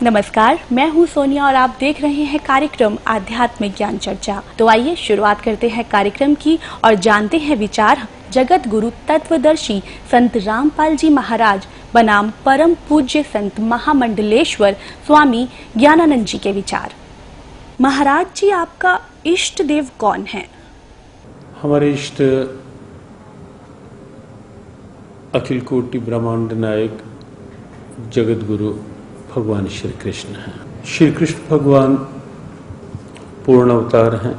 नमस्कार, मैं हूं सोनिया और आप देख रहे हैं कार्यक्रम आध्यात्मिक ज्ञान चर्चा। तो आइए शुरुआत करते हैं कार्यक्रम की और जानते हैं विचार जगत गुरु तत्वदर्शी संत रामपाल जी महाराज बनाम परम पूज्य संत महामंडलेश्वर स्वामी ज्ञानानंद जी के विचार। महाराज जी, आपका इष्ट देव कौन है? हमारे इष्ट अखिल कोटि ब्रह्मांड नायक जगत गुरु भगवान श्री कृष्ण हैं। श्री कृष्ण भगवान पूर्ण अवतार हैं।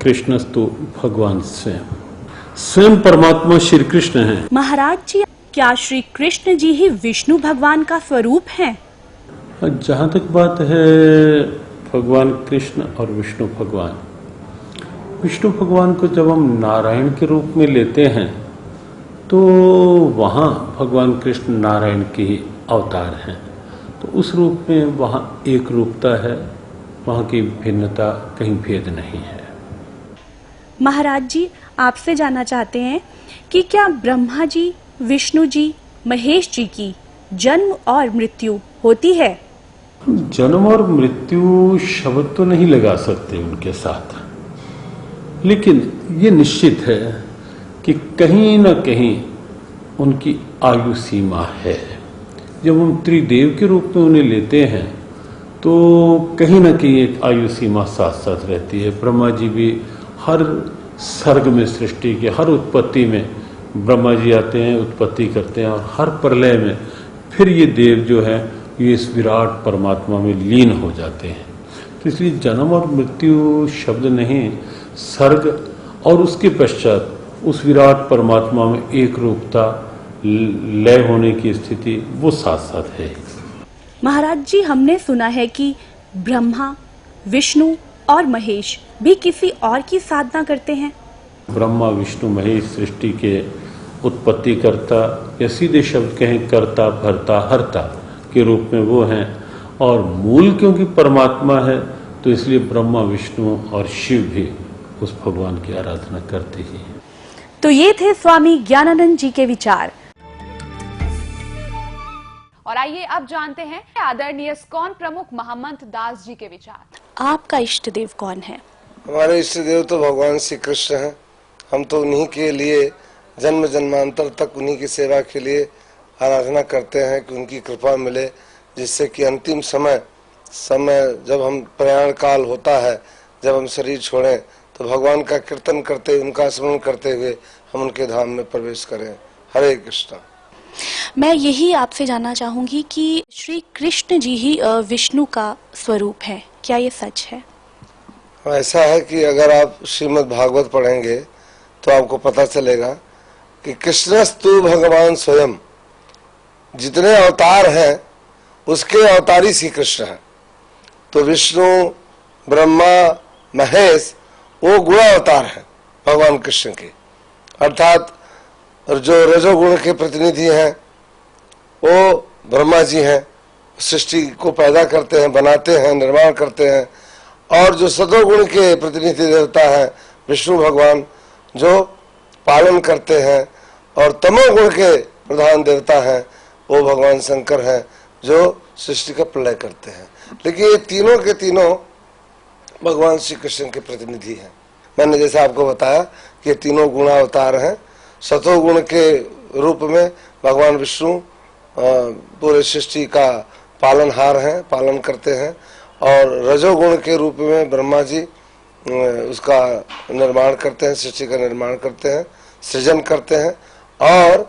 कृष्णस्तु भगवान स्वयं परमात्मा श्री कृष्ण हैं। महाराज जी, क्या श्री कृष्ण जी ही विष्णु भगवान का स्वरूप हैं? जहाँ तक बात है भगवान कृष्ण और विष्णु भगवान को जब हम नारायण के रूप में लेते हैं तो वहाँ भगवान कृष्ण नारायण के ही अवतार हैं। तो उस रूप में वहाँ एक रूपता है, वहाँ की भिन्नता कहीं भेद नहीं है। महाराज जी, आपसे जानना चाहते हैं कि क्या ब्रह्मा जी, विष्णु जी, महेश जी की जन्म और मृत्यु होती है? जन्म और मृत्यु शब्द तो नहीं लगा सकते उनके साथ, लेकिन ये निश्चित है कि कहीं न कहीं उनकी आयु सीमा है। जब हम त्रिदेव के रूप में उन्हें लेते हैं तो कहीं न कहीं एक आयु सीमा साथ साथ रहती है। ब्रह्मा जी भी हर सर्ग में, सृष्टि के हर उत्पत्ति में ब्रह्मा जी आते हैं, उत्पत्ति करते हैं, और हर प्रलय में फिर ये देव जो है ये इस विराट परमात्मा में लीन हो जाते हैं। तो इसलिए जन्म और मृत्यु शब्द नहीं, सर्ग और उसके पश्चात उस विराट परमात्मा में एक रूपता, लय होने की स्थिति वो साथ साथ है। महाराज जी, हमने सुना है कि ब्रह्मा, विष्णु और महेश भी किसी और की साधना करते हैं। ब्रह्मा, विष्णु, महेश सृष्टि के उत्पत्ति करता या सीधे शब्द कहें कर्ता, भरता, हरता के रूप में वो हैं, और मूल क्योंकि परमात्मा है तो इसलिए ब्रह्मा, विष्णु और शिव भी उस भगवान की आराधना करते ही हैं। तो ये थे स्वामी ज्ञानानंद जी के विचार। और आइए अब जानते हैं आदरणीय इस्कॉन प्रमुख महंत दास जी के विचार। आपका इष्ट देव कौन है? हमारे इष्ट देव तो भगवान श्री कृष्ण हैं। हम तो उन्हीं के लिए जन्म जन्मांतर तक उन्हीं की सेवा के लिए आराधना करते हैं कि उनकी कृपा मिले, जिससे कि अंतिम समय जब हम प्रयाण काल होता है, जब हम शरीर छोड़ें तो भगवान का कीर्तन करते, उनका स्मरण करते हुए हम उनके धाम में प्रवेश करें। हरे कृष्ण। मैं यही आपसे जानना चाहूंगी कि श्री कृष्ण जी ही विष्णु का स्वरूप है, क्या ये सच है? ऐसा है कि अगर आप श्रीमद् भागवत पढ़ेंगे तो आपको पता चलेगा कि कृष्णस्तु भगवान स्वयं, जितने अवतार हैं उसके अवतारी श्री कृष्ण हैं। तो विष्णु, ब्रह्मा, महेश वो गुण अवतार हैं भगवान कृष्ण के, अर्थात जो रजोगुण के प्रतिनिधि हैं वो ब्रह्मा जी हैं, सृष्टि को पैदा करते हैं, बनाते हैं, निर्माण करते हैं। और जो सतोगुण के प्रतिनिधि देवता हैं विष्णु भगवान, जो पालन करते हैं, और तमोगुण के प्रधान देवता हैं वो भगवान शंकर हैं, जो सृष्टि का प्रलय करते हैं। लेकिन ये तीनों के तीनों भगवान श्री कृष्ण के प्रतिनिधि हैं। मैंने जैसे आपको बताया कि ये तीनों गुणावतार हैं। सतोगुण के रूप में भगवान विष्णु पूरे सृष्टि का पालनहार हैं, पालन करते हैं, और रजोगुण के रूप में ब्रह्मा जी उसका निर्माण करते हैं, सृष्टि का निर्माण करते हैं, सृजन करते हैं, और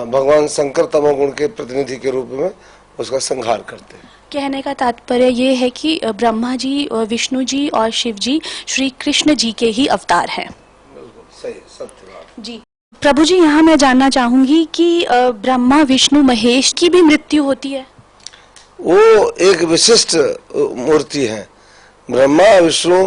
भगवान शंकर तमोगुण के प्रतिनिधि के रूप में उसका संहार करते हैं। कहने का तात्पर्य ये है कि ब्रह्मा जी, विष्णु जी और शिव जी श्री कृष्ण जी के ही अवतार हैं। सही, सत्य बात जी। प्रभु जी, यहाँ मैं जानना चाहूंगी कि ब्रह्मा, विष्णु, महेश की भी मृत्यु होती है? वो एक विशिष्ट मूर्ति है। ब्रह्मा, विष्णु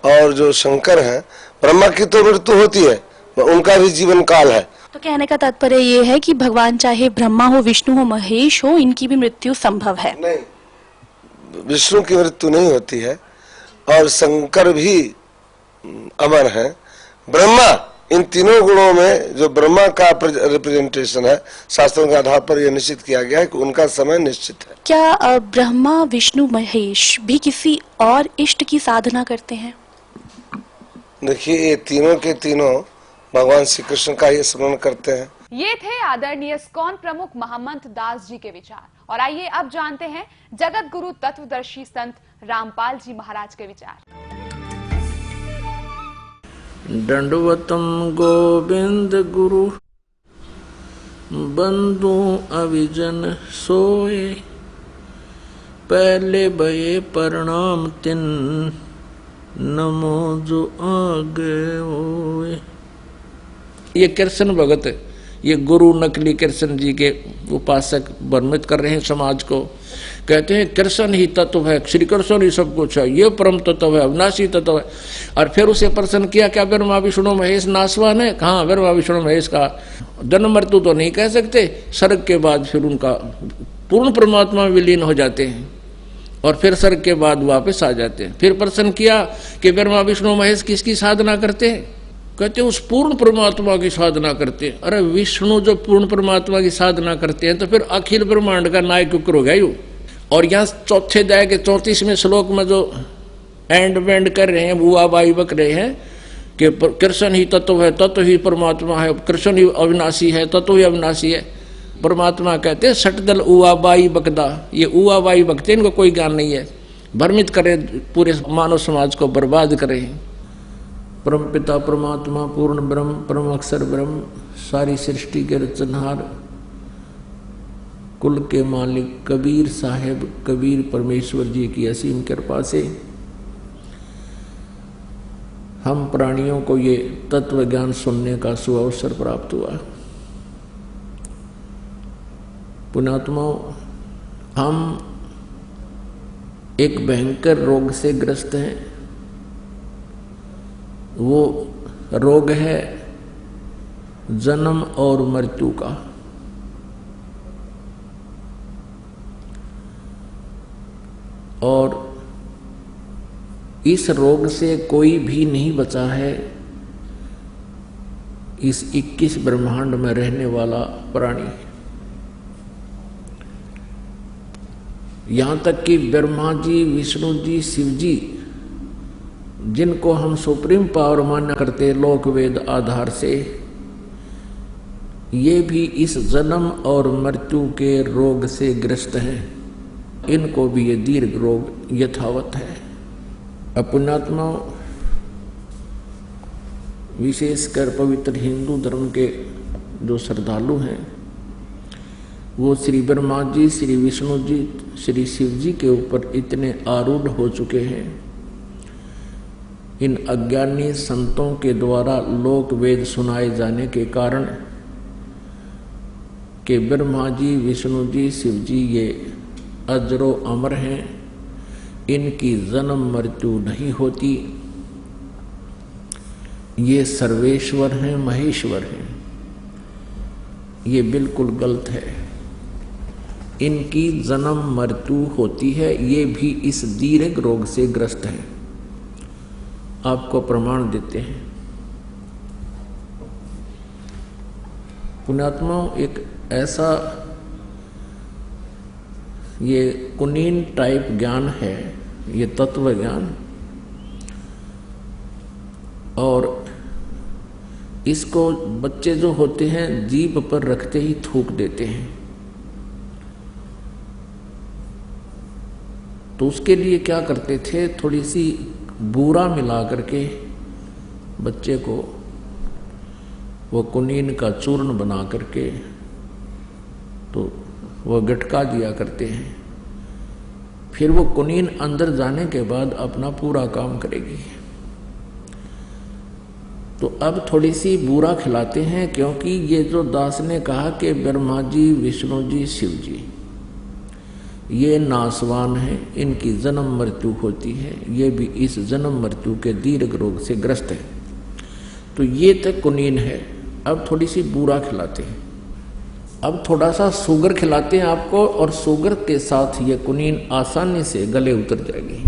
और जो शंकर हैं, ब्रह्मा की तो मृत्यु होती है, उनका भी जीवन काल है। तो कहने का तात्पर्य ये है कि भगवान चाहे ब्रह्मा हो, विष्णु हो, महेश हो, इनकी भी मृत्यु संभव है? नहीं, विष्णु की मृत्यु नहीं होती है, और शंकर भी अमर हैं। ब्रह्मा इन तीनों गुणों में जो ब्रह्मा का रिप्रेजेंटेशन है, शास्त्रों के आधार पर यह निश्चित किया गया है कि उनका समय निश्चित है। क्या ब्रह्मा विष्णु महेश भी किसी और इष्ट की साधना करते हैं? देखिए, ये तीनों के तीनों भगवान श्री कृष्ण का ही स्मरण करते हैं। ये थे आदरणीय इस्कॉन प्रमुख महम्मद दास जी के विचार। और आइए अब जानते हैं जगत गुरु तत्वदर्शी संत रामपाल जी महाराज के विचार। दंडवतम गोविंद गुरु बंधु अविजन सोए, पहले भये प्रणाम तिन नमो जो आगे होए। ये कृष्ण भगत, ये गुरु नकली कृष्ण जी के उपासक भ्रमित कर रहे हैं समाज को। कहते हैं कृष्ण ही तत्व है, श्री कृष्ण ही सब कुछ है, ये परम तत्व है, अविनाशी तत्व है। और फिर उसे प्रश्न किया, क्या ब्रह्मा विष्णु महेश नासवान है? कहाँ ब्रह्मा विष्णु महेश का जन्म मृत्यु तो नहीं कह सकते, स्वर्ग के बाद फिर उनका पूर्ण परमात्मा में विलीन हो जाते हैं और फिर स्वर्ग के बाद वापस आ जाते हैं। फिर प्रश्न किया कि ब्रह्मा विष्णु महेश किसकी साधना करते हैं? कहते उस पूर्ण परमात्मा की साधना करते हैं। अरे विष्णु जो पूर्ण परमात्मा की साधना करते हैं तो फिर अखिल ब्रह्मांड का नायक हो गया यू। और यहाँ चौथे अध्याय के 34वें श्लोक में जो एंड वेंड कर रहे हैं, बुआ बाई बक रहे हैं कि कृष्ण ही तत्व है, तत्व ही परमात्मा है, कृष्ण ही अविनाशी है, तत्व ही अविनाशी है। परमात्मा कहते हैं सटदल उआ बाई बकदा, ये उआ बाई बकते, इनको कोई ज्ञान नहीं है, भ्रमित करें, पूरे मानव समाज को बर्बाद करें। परम पिता परमात्मा पूर्ण ब्रह्म परम अक्षर ब्रह्म, सारी सृष्टि के रचनहार, कुल के मालिक कबीर साहेब कबीर परमेश्वर जी की असीम कृपा से हम प्राणियों को ये तत्व ज्ञान सुनने का सुअवसर प्राप्त हुआ। पुण्यात्माओं, हम एक भयंकर रोग से ग्रस्त हैं। वो रोग है जन्म और मृत्यु का। और इस रोग से कोई भी नहीं बचा है इस 21 ब्रह्मांड में रहने वाला प्राणी। यहां तक कि ब्रह्मा जी, विष्णु जी, शिव जी, जिनको हम सुप्रीम पावर मान्य करते लोक वेद आधार से, ये भी इस जन्म और मृत्यु के रोग से ग्रस्त हैं। इनको भी ये दीर्घ रोग यथावत है। पुण्यात्माओं, विशेषकर पवित्र हिंदू धर्म के जो श्रद्धालु हैं वो श्री ब्रह्मा जी, श्री विष्णु जी, श्री शिव जी के ऊपर इतने आरूढ़ हो चुके हैं। इन अज्ञानी संतों के द्वारा लोक वेद सुनाए जाने के कारण कि ब्रह्मा जी, विष्णु जी, शिव जी ये अजरो अमर हैं, इनकी जन्म मृत्यु नहीं होती, ये सर्वेश्वर हैं, महेश्वर हैं। ये बिल्कुल गलत है। इनकी जन्म मृत्यु होती है, ये भी इस दीर्घ रोग से ग्रस्त हैं। आपको प्रमाण देते हैं। पुण्यात्माओं, एक ऐसा ये कुनीन टाइप ज्ञान है, ये तत्व ज्ञान, और इसको बच्चे जो होते हैं जीभ पर रखते ही थूक देते हैं। तो उसके लिए क्या करते थे, थोड़ी सी बूरा मिला करके बच्चे को वो कुनीन का चूर्ण बना करके तो वो गटका दिया करते हैं। फिर वो कुनीन अंदर जाने के बाद अपना पूरा काम करेगी। तो अब थोड़ी सी बूरा खिलाते हैं, क्योंकि ये जो दास ने कहा कि ब्रह्मा जी, विष्णु जी, शिव जी ये नासवान हैं, इनकी जन्म मृत्यु होती है, ये भी इस जन्म मृत्यु के दीर्घ रोग से ग्रस्त है। तो ये तक कुनीन है। अब थोड़ी सी बूरा खिलाते हैं, अब थोड़ा सा शुगर खिलाते हैं आपको, और शुगर के साथ ये कुनीन आसानी से गले उतर जाएगी।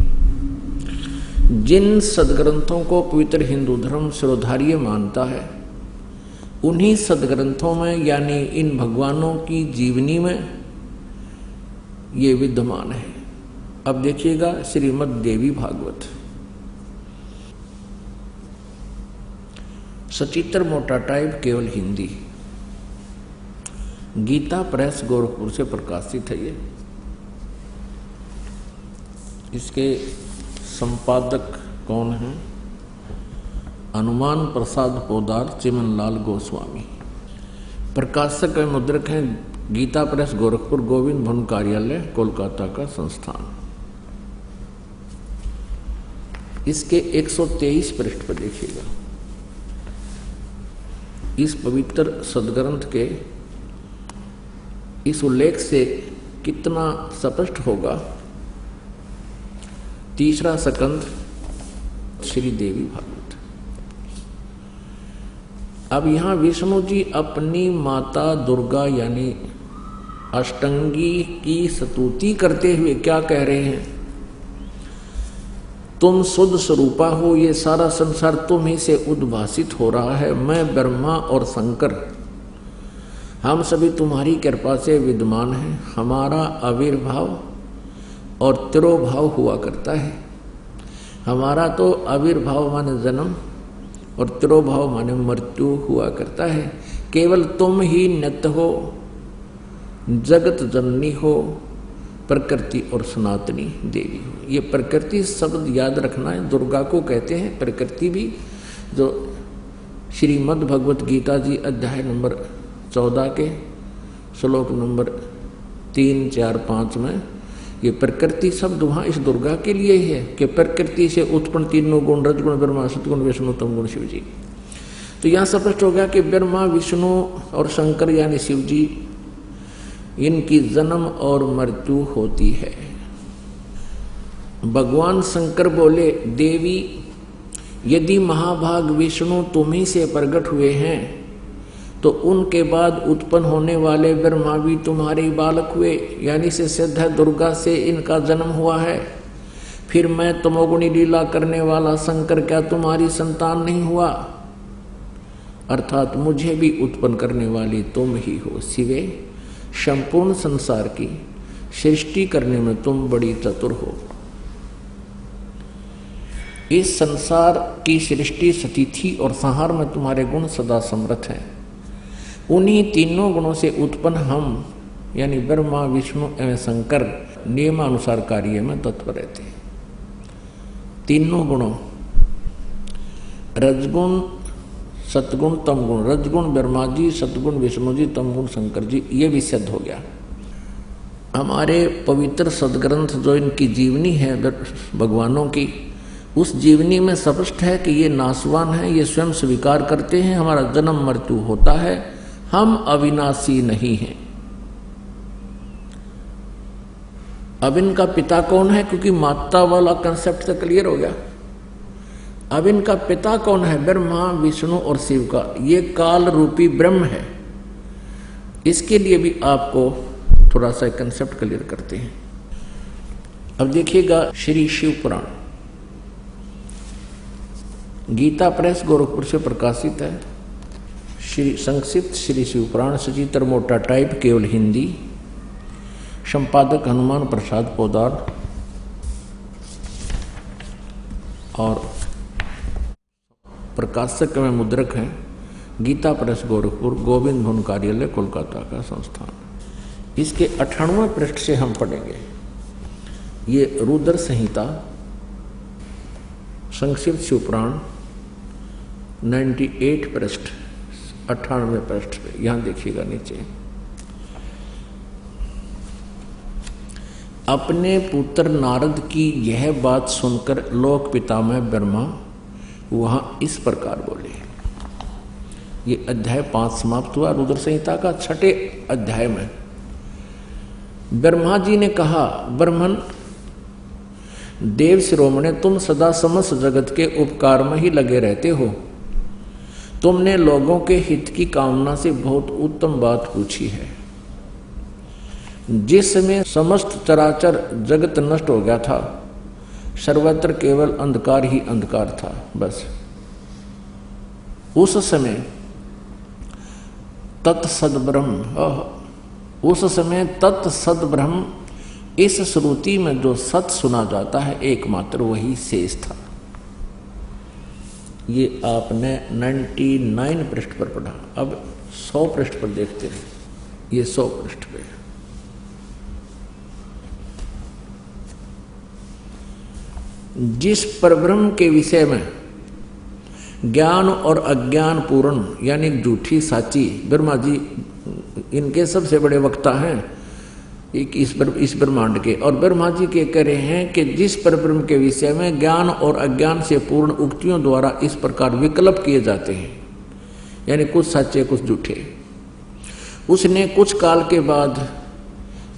जिन सदग्रंथों को पवित्र हिंदू धर्म शिरोधार्य मानता है उन्हीं सदग्रंथों में यानी इन भगवानों की जीवनी में ये विद्यमान है। अब देखिएगा श्रीमद् देवी भागवत, सचित्र मोटा टाइप, केवल हिंदी, गीता प्रेस गोरखपुर से प्रकाशित है ये। इसके संपादक कौन हैं? हनुमान प्रसाद पोदार, चिमनलाल गोस्वामी। प्रकाशक एवं मुद्रक हैं गीता प्रेस गोरखपुर, गोविंद भवन कार्यालय, कोलकाता का संस्थान। इसके 123 पृष्ठ पर देखिएगा। इस पवित्र सदग्रंथ के इस उल्लेख से कितना स्पष्ट होगा। तीसरा स्कंद श्री देवी भागवत। अब यहां विष्णु जी अपनी माता दुर्गा यानी अष्टंगी की स्तुति करते हुए क्या कह रहे हैं? तुम शुद्ध स्वरूपा हो, ये सारा संसार तुम ही से उद्भासित हो रहा है। मैं ब्रह्मा और शंकर हम सभी तुम्हारी कृपा से विद्यमान हैं। हमारा आविर्भाव और तिरोभाव हुआ करता है। हमारा तो आविर्भाव माने जन्म और तिरोभाव माने मृत्यु हुआ करता है। केवल तुम ही नित्य हो, जगत जननी हो, प्रकृति और सनातनी देवी हो। ये प्रकृति शब्द याद रखना है, दुर्गा को कहते हैं प्रकृति भी। जो श्रीमद् भगवत गीता जी अध्याय नंबर 14 के श्लोक नंबर 3, 4, 5 में ये प्रकृति शब्द वहाँ इस दुर्गा के लिए ही है कि प्रकृति से उत्पन्न तीनों गुण, रजगुण ब्रह्मा, सतगुण विष्णु, तमगुण शिव जी। तो यहाँ स्पष्ट हो गया कि ब्रह्मा, विष्णु और शंकर यानी शिव जी, इनकी जन्म और मृत्यु होती है। भगवान शंकर बोले, देवी यदि महाभाग विष्णु तुम्ही से प्रकट हुए हैं तो उनके बाद उत्पन्न होने वाले ब्रह्मा भी तुम्हारे बालक हुए, यानी से सिद्ध है दुर्गा से इनका जन्म हुआ है। फिर मैं तमोगुणी लीला करने वाला शंकर क्या तुम्हारी संतान नहीं हुआ? अर्थात मुझे भी उत्पन्न करने वाली तुम ही हो। शिवे, संपूर्ण संसार की सृष्टि करने में तुम बड़ी चतुर हो। इस संसार की सृष्टि, स्थिति और संहार में तुम्हारे गुण सदा समर्थ हैं। उन्हीं तीनों गुणों से उत्पन्न हम यानी ब्रह्मा, विष्णु एवं शंकर नियमानुसार कार्य में तत्पर रहते हैं। तीनों गुणों रजगुण, सतगुण, तमगुण। रजगुण ब्रह्मा जी, सतगुण विष्णु जी, तमगुण शंकर जी, ये भी सिद्ध हो गया। हमारे पवित्र सदग्रंथ जो इनकी जीवनी है भगवानों की, उस जीवनी में स्पष्ट है कि ये नासवान है, ये स्वयं स्वीकार करते हैं हमारा जन्म मृत्यु होता है, हम अविनाशी नहीं हैं। अब इनका पिता कौन है? क्योंकि माता वाला कंसेप्ट तो क्लियर हो गया। अब इनका पिता कौन है? ब्रह्मा, विष्णु और शिव का। ये काल रूपी ब्रह्म है। इसके लिए भी आपको थोड़ा सा कंसेप्ट क्लियर करते हैं। अब देखिएगा श्री शिव पुराण, गीता प्रेस गोरखपुर से प्रकाशित है। श्री संक्षिप्त श्री शिव पुराण, सचित्र मोटा टाइप, केवल हिंदी, संपादक हनुमान प्रसाद पोदार और प्रकाशक में मुद्रक हैं गीता प्रेस गोरखपुर, गोविंद भवन कार्यालय, कोलकाता का संस्थान। इसके 98वें पृष्ठ से हम पढ़ेंगे। ये रुद्र संहिता, संक्षिप्त शिवपुराण 98 पृष्ठ, 98वें पृष्ठ पे यहां देखिएगा नीचे। अपने पुत्र नारद की यह बात सुनकर लोक पितामह ब्रह्मा वहां इस प्रकार बोले। ये अध्याय 5 समाप्त हुआ रुद्र संहिता का। 6ठे अध्याय में ब्रह्मा जी ने कहा, ब्रह्मन देव शिरोमणे, तुम सदा समस्त जगत के उपकार में ही लगे रहते हो। तुमने लोगों के हित की कामना से बहुत उत्तम बात पूछी है। जिस समय समस्त चराचर जगत नष्ट हो गया था, सर्वत्र केवल अंधकार ही अंधकार था। बस उस समय तत्सद ब्रह्म, उस समय तत्सद ब्रह्म, इस श्रुति में जो सत सुना जाता है एकमात्र वही शेष था। ये आपने 99 पृष्ठ पर पढ़ा। अब 100 पृष्ठ पर देखते हैं। ये 100 पृष्ठ पे जिस परब्रह्म के विषय में ज्ञान और अज्ञान पूर्ण यानी झूठी साची, ब्रह्मा जी इनके सबसे बड़े वक्ता हैं इस ब्रह्मांड के, और ब्रह्मा जी के कह रहे हैं कि जिस परब्रह्म के विषय में ज्ञान और अज्ञान से पूर्ण उक्तियों द्वारा इस प्रकार विकल्प किए जाते हैं, यानी कुछ सच्चे कुछ झूठे, उसने कुछ काल के बाद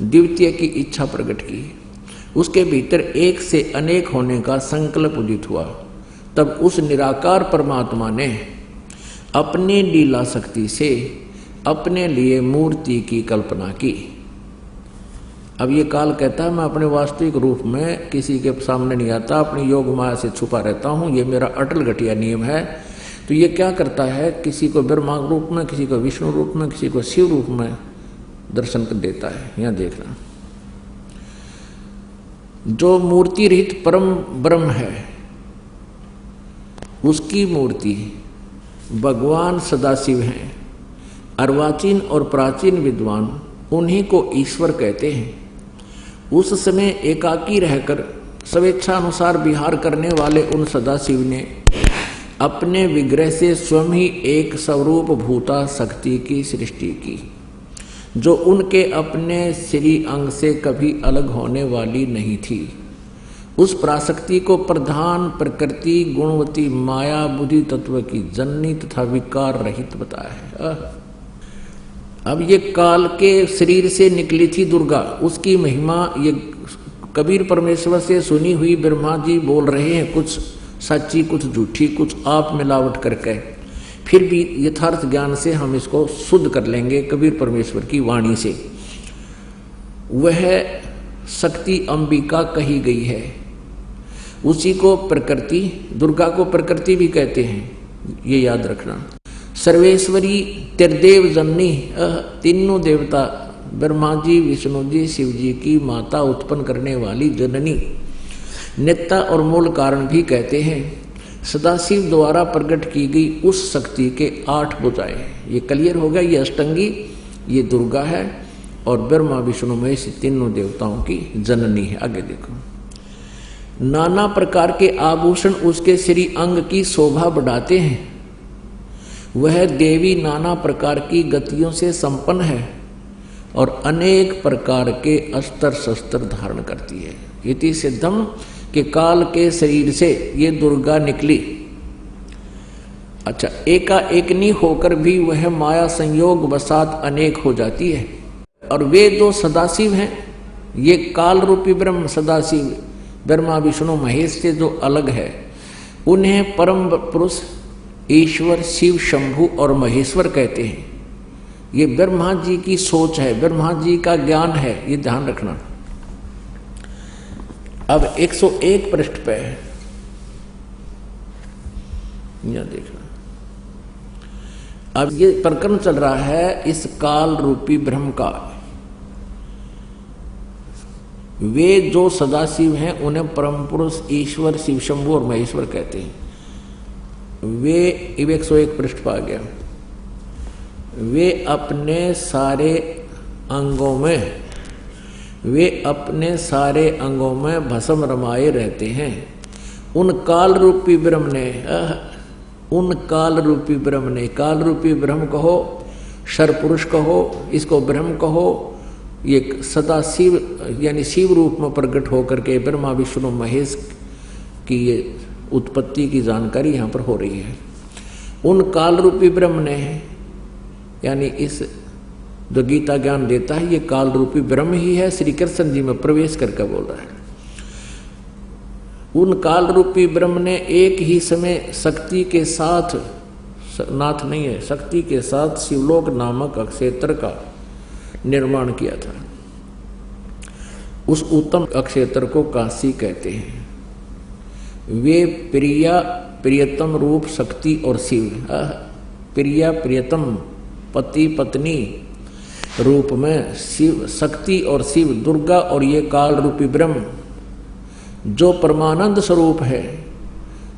द्वितीय की इच्छा प्रकट की। उसके भीतर एक से अनेक होने का संकल्प उदित हुआ। तब उस निराकार परमात्मा ने अपनी लीला शक्ति से अपने लिए मूर्ति की कल्पना की। अब ये काल कहता है मैं अपने वास्तविक रूप में किसी के सामने नहीं आता, अपनी योग माया से छुपा रहता हूँ, ये मेरा अटल घटिया नियम है। तो ये क्या करता है, किसी को ब्रह्मा रूप में, किसी को विष्णु रूप में, किसी को शिव रूप में दर्शन कर देता है। यहाँ देखना, जो मूर्ति रहित परम ब्रह्म है उसकी मूर्ति भगवान सदाशिव हैं। अर्वाचीन और प्राचीन विद्वान उन्हीं को ईश्वर कहते हैं। उस समय एकाकी रहकर स्वेच्छानुसार विहार करने वाले उन सदाशिव ने अपने विग्रह से स्वयं ही एक स्वरूप भूता शक्ति की सृष्टि की, जो उनके अपने श्री अंग से कभी अलग होने वाली नहीं थी। उस पराशक्ति को प्रधान प्रकृति गुणवती माया बुद्धि तत्व की जननी तथा विकार रहित बताया है। अब ये काल के शरीर से निकली थी दुर्गा, उसकी महिमा ये कबीर परमेश्वर से सुनी हुई ब्रह्मा जी बोल रहे हैं, कुछ सच्ची कुछ झूठी, कुछ आप मिलावट करके। फिर भी यथार्थ ज्ञान से हम इसको शुद्ध कर लेंगे कबीर परमेश्वर की वाणी से। वह शक्ति अंबिका कही गई है, उसी को प्रकृति, दुर्गा को प्रकृति भी कहते हैं, ये याद रखना। सर्वेश्वरी त्रिदेव जननी, तीनों देवता ब्रह्मा जी, विष्णु जी, शिव जी की माता, उत्पन्न करने वाली जननी, नेता और मूल कारण भी कहते हैं। सदाशिव द्वारा प्रकट की गई उस शक्ति के 8 भुजाएं, ये क्लियर हो गया। ये अष्टंगी, ये दुर्गा है, और ब्रह्मा विष्णु महेश तीनों देवताओं की जननी है। आगे देखो, नाना प्रकार के आभूषण उसके श्री अंग की शोभा बढ़ाते हैं। वह देवी नाना प्रकार की गतियों से संपन्न है और अनेक प्रकार के अस्त्र शस्त्र धारण करती है। इति सिद्धम के काल के शरीर से ये दुर्गा निकली। अच्छा, एकाएकनी होकर भी वह माया संयोग वसात अनेक हो जाती है। और वे दो सदाशिव हैं, ये काल रूपी ब्रह्म सदाशिव ब्रह्मा विष्णु महेश से जो अलग है, उन्हें परम पुरुष ईश्वर शिव शंभु और महेश्वर कहते हैं। ये ब्रह्मा जी की सोच है, ब्रह्मा जी का ज्ञान है, ये ध्यान रखना। अब 101 पृष्ठ पे यह देखना, अब ये प्रकरण चल रहा है इस काल रूपी ब्रह्म का। वे जो सदाशिव हैं उन्हें परम पुरुष ईश्वर शिव शंभु और महेश्वर कहते हैं। वे 101 पृष्ठ पर आ गया। वे अपने सारे अंगों में भस्म रमाए रहते हैं। उन काल रूपी ब्रह्म ने, काल रूपी ब्रह्म कहो, शरपुरुष कहो, इसको ब्रह्म कहो, ये सदा शिव यानी शिव रूप में प्रकट होकर के ब्रह्मा विष्णु महेश की ये उत्पत्ति की जानकारी यहाँ पर हो रही है। उन काल रूपी ब्रह्म ने, यानी इस जो गीता ज्ञान देता है ये काल रूपी ब्रह्म ही है, श्री कृष्ण जी में प्रवेश करके बोल रहा है। उन काल रूपी ब्रह्म ने एक ही समय शक्ति के साथ, नाथ नहीं है, शक्ति के साथ शिवलोक नामक अक्षेत्र का निर्माण किया था। उस उत्तम अक्षेत्र को काशी कहते हैं। वे प्रिया प्रियतम रूप शक्ति और शिव, प्रिया प्रियतम पति पत्नी रूप में शिव शक्ति और शिव दुर्गा और ये काल रूपी ब्रह्म जो परमानंद स्वरूप है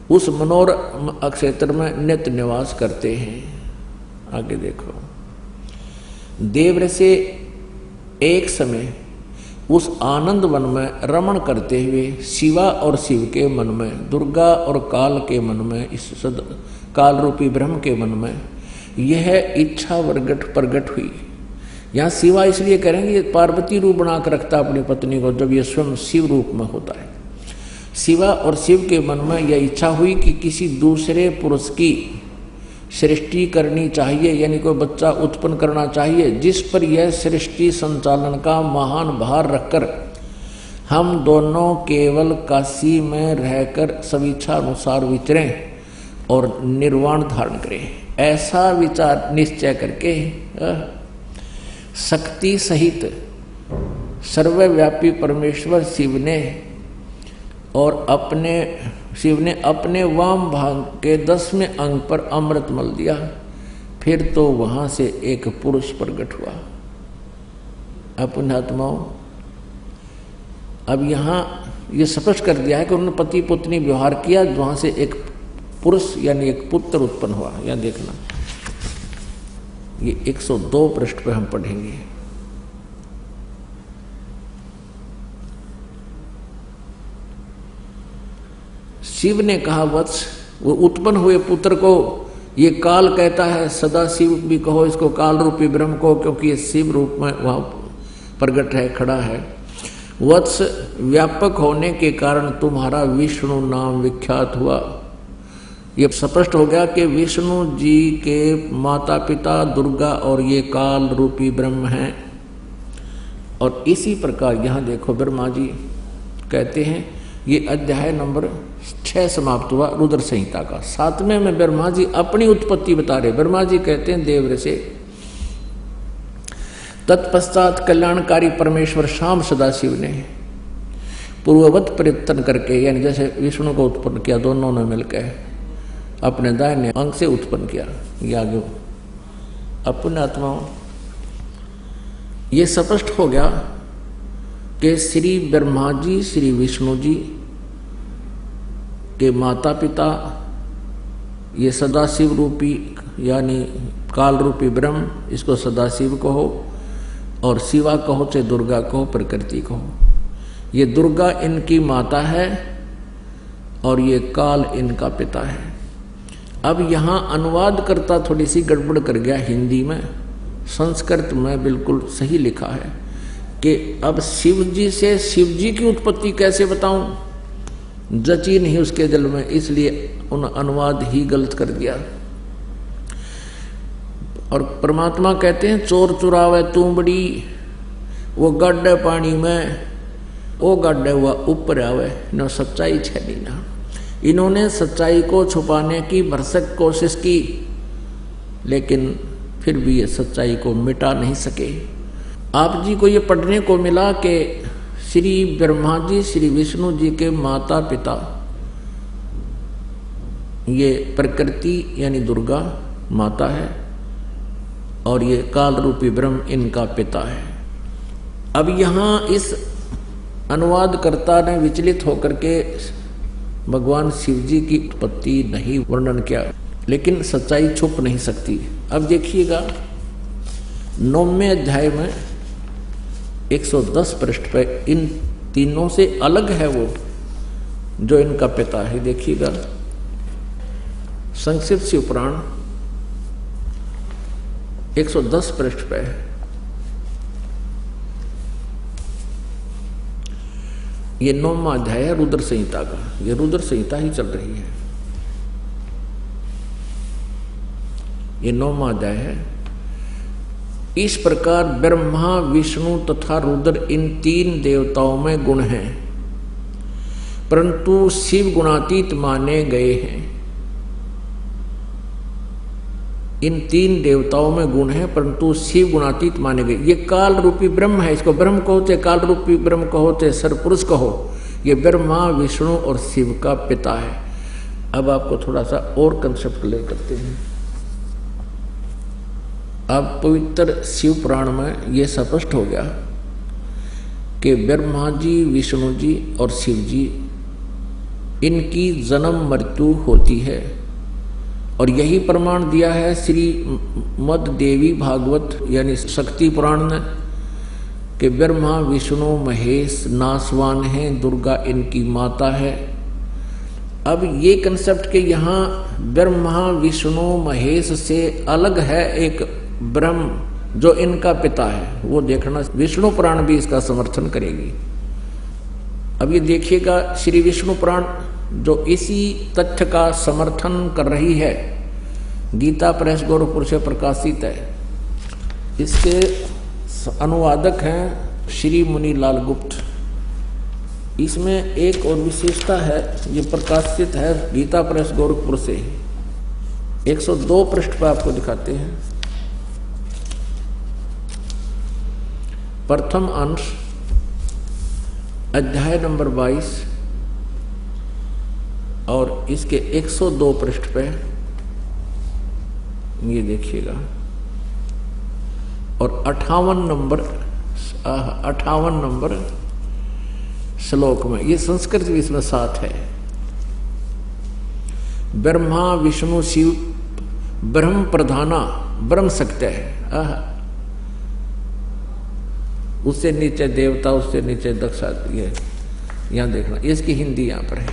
उस मनोरम क्षेत्र में नित्य निवास करते हैं। आगे देखो, देव से एक समय उस आनंद वन में रमण करते हुए शिवा और शिव के मन में, दुर्गा और काल के मन में, इस काल रूपी ब्रह्म के मन में यह इच्छा प्रगट हुई। यहाँ शिवा इसलिए करेंगे ये पार्वती रूप बनाकर रखता अपनी पत्नी को, जब ये स्वयं शिव रूप में होता है। शिवा और शिव के मन में यह इच्छा हुई कि किसी दूसरे पुरुष की सृष्टि करनी चाहिए, यानी कोई बच्चा उत्पन्न करना चाहिए जिस पर यह सृष्टि संचालन का महान भार रखकर हम दोनों केवल काशी में रहकर स्वेच्छा अनुसार विचरें और निर्वाण धारण करें। ऐसा विचार निश्चय करके शक्ति सहित सर्वव्यापी परमेश्वर शिव ने अपने वाम भाग के 10वें अंग पर अमृत मल दिया। फिर तो वहां से एक पुरुष प्रकट हुआ। पुण्यात्माओं, अब यहाँ ये स्पष्ट कर दिया है कि उन्होंने पति पत्नी व्यवहार किया, वहां से एक पुरुष यानी एक पुत्र उत्पन्न हुआ। यहाँ देखना, ये 102 पृष्ठ पर हम पढ़ेंगे। शिव ने कहा, वत्स, वो उत्पन्न हुए पुत्र को ये काल कहता है, सदा शिव भी कहो इसको, काल रूपी ब्रह्म को, क्योंकि ये शिव रूप में वहां प्रकट है, खड़ा है। वत्स, व्यापक होने के कारण तुम्हारा विष्णु नाम विख्यात हुआ। ये स्पष्ट हो गया कि विष्णु जी के माता पिता दुर्गा और ये काल रूपी ब्रह्म हैं। और इसी प्रकार यहाँ देखो, ब्रह्मा जी कहते हैं, ये अध्याय नंबर 6 समाप्त हुआ रुद्र संहिता का। 7वें में ब्रह्मा जी अपनी उत्पत्ति बता रहे। ब्रह्मा जी कहते हैं देव से, तत्पश्चात कल्याणकारी परमेश्वर शाम सदाशिव ने पूर्ववत प्रयत्न करके, यानी जैसे विष्णु को उत्पन्न किया, दोनों ने मिलकर अपने दाहिने अंग से उत्पन्न किया। ये आगे अपने आत्माओं, ये स्पष्ट हो गया कि श्री ब्रह्मा जी श्री विष्णु जी के माता पिता ये सदाशिव रूपी यानी काल रूपी ब्रह्म, इसको सदाशिव कहो और शिवा कहो चाहे दुर्गा कहो, प्रकृति कहो। ये दुर्गा इनकी माता है और ये काल इनका पिता है। अब यहाँ अनुवाद करता थोड़ी सी गड़बड़ कर गया हिंदी में, संस्कृत में बिल्कुल सही लिखा है कि अब शिव जी से शिव जी की उत्पत्ति कैसे बताऊं, जची नहीं उसके दिल में, इसलिए उन अनुवाद ही गलत कर दिया। और परमात्मा कहते हैं, चोर चुरावे तूंबड़ी वो गड्ढे पानी में, वो गड्ढे हुआ ऊपर आवे न सच्चाई छेड़ी ना। इन्होंने सच्चाई को छुपाने की भरसक कोशिश की, लेकिन फिर भी ये सच्चाई को मिटा नहीं सके। आप जी को ये पढ़ने को मिला कि श्री ब्रह्मा जी श्री विष्णु जी के माता पिता ये प्रकृति यानी दुर्गा माता है और ये काल रूपी ब्रह्म इनका पिता है। अब यहाँ इस अनुवादकर्ता ने विचलित होकर के भगवान शिव जी की उत्पत्ति नहीं वर्णन किया, लेकिन सच्चाई छुप नहीं सकती। अब देखिएगा 9वें अध्याय में 110 पृष्ठ पर इन तीनों से अलग है वो जो इनका पिता है। देखिएगा संक्षिप्त शिव पुराण 110 पृष्ठ पे ये 9वां अध्याय है रुद्र संहिता का। ये रुद्र संहिता ही चल रही है, ये 9वां अध्याय है। इस प्रकार ब्रह्मा विष्णु तथा रुद्र इन 3 देवताओं में गुण हैं, परंतु शिव गुणातीत माने गए हैं। इन 3 देवताओं में गुण है परंतु शिव गुणातीत माने गए। ये काल रूपी ब्रह्म है, इसको ब्रह्म कहो चाहे काल रूपी ब्रह्म कहो चाहे सरपुरुष कहो, ये ब्रह्मा विष्णु और शिव का पिता है। अब आपको थोड़ा सा और कंसेप्ट क्लियर करते हैं। अब पवित्र शिव पुराण में ये स्पष्ट हो गया कि ब्रह्मा जी, विष्णु जी और शिव जी, इनकी जन्म मृत्यु होती है। और यही प्रमाण दिया है श्री मद देवी भागवत यानी शक्ति पुराण ने कि ब्रह्मा विष्णु महेश नासवान हैं, दुर्गा इनकी माता है। अब ये कंसेप्ट के यहाँ ब्रह्मा विष्णु महेश से अलग है एक ब्रह्म जो इनका पिता है, वो देखना विष्णु पुराण भी इसका समर्थन करेगी। अब ये देखिएगा श्री विष्णु पुराण जो इसी तथ्य का समर्थन कर रही है, गीता प्रेस गोरखपुर से प्रकाशित है। इसके अनुवादक हैं श्री मुनि लाल गुप्त। इसमें एक और विशेषता है, ये प्रकाशित है गीता प्रेस गोरखपुर से। 102 पृष्ठ पर आपको दिखाते हैं। प्रथम अंश अध्याय नंबर 22 और इसके 102 पृष्ठ पे ये देखिएगा। और 58 नंबर श्लोक में ये संस्कृत भी इसमें साथ है। ब्रह्मा विष्णु शिव ब्रह्म प्रधाना ब्रह्म सत्य है। उससे नीचे देवता, उससे नीचे दक्ष। ये यहां देखना, इसकी हिंदी यहां पर है।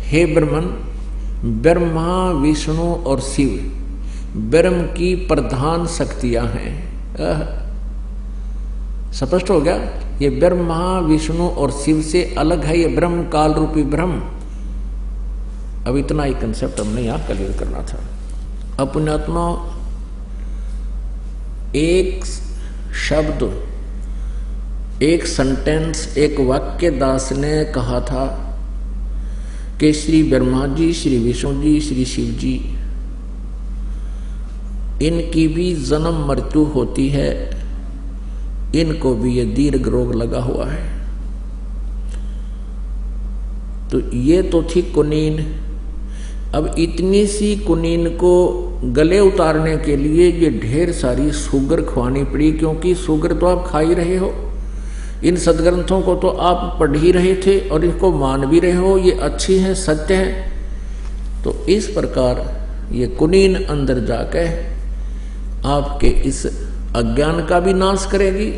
हे ब्रह्मन, ब्रह्मा विष्णु और शिव ब्रह्म की प्रधान शक्तियां हैं। स्पष्ट हो गया। ये ब्रह्मा विष्णु और शिव से अलग है, ये ब्रह्म काल रूपी ब्रह्म। अब इतना ही कंसेप्ट हमने यहां क्लियर करना था। अपनात्मा एक शब्द, एक सेंटेंस, एक वाक्य दास ने कहा था कि श्री ब्रह्मा जी, श्री विष्णु जी, श्री शिव जी, इनकी भी जन्म मृत्यु होती है, इनको भी ये दीर्घ रोग लगा हुआ है। तो ये तो थी कुनीन। अब इतनी सी कुनीन को गले उतारने के लिए ये ढेर सारी शुगर खुआनी पड़ी, क्योंकि शुगर तो आप खा ही रहे हो, इन सदग्रंथों को तो आप पढ़ ही रहे थे और इनको मान भी रहे हो, ये अच्छी हैं, सत्य हैं। तो इस प्रकार ये कुनीन अंदर जाके आपके इस अज्ञान का भी नाश करेगी।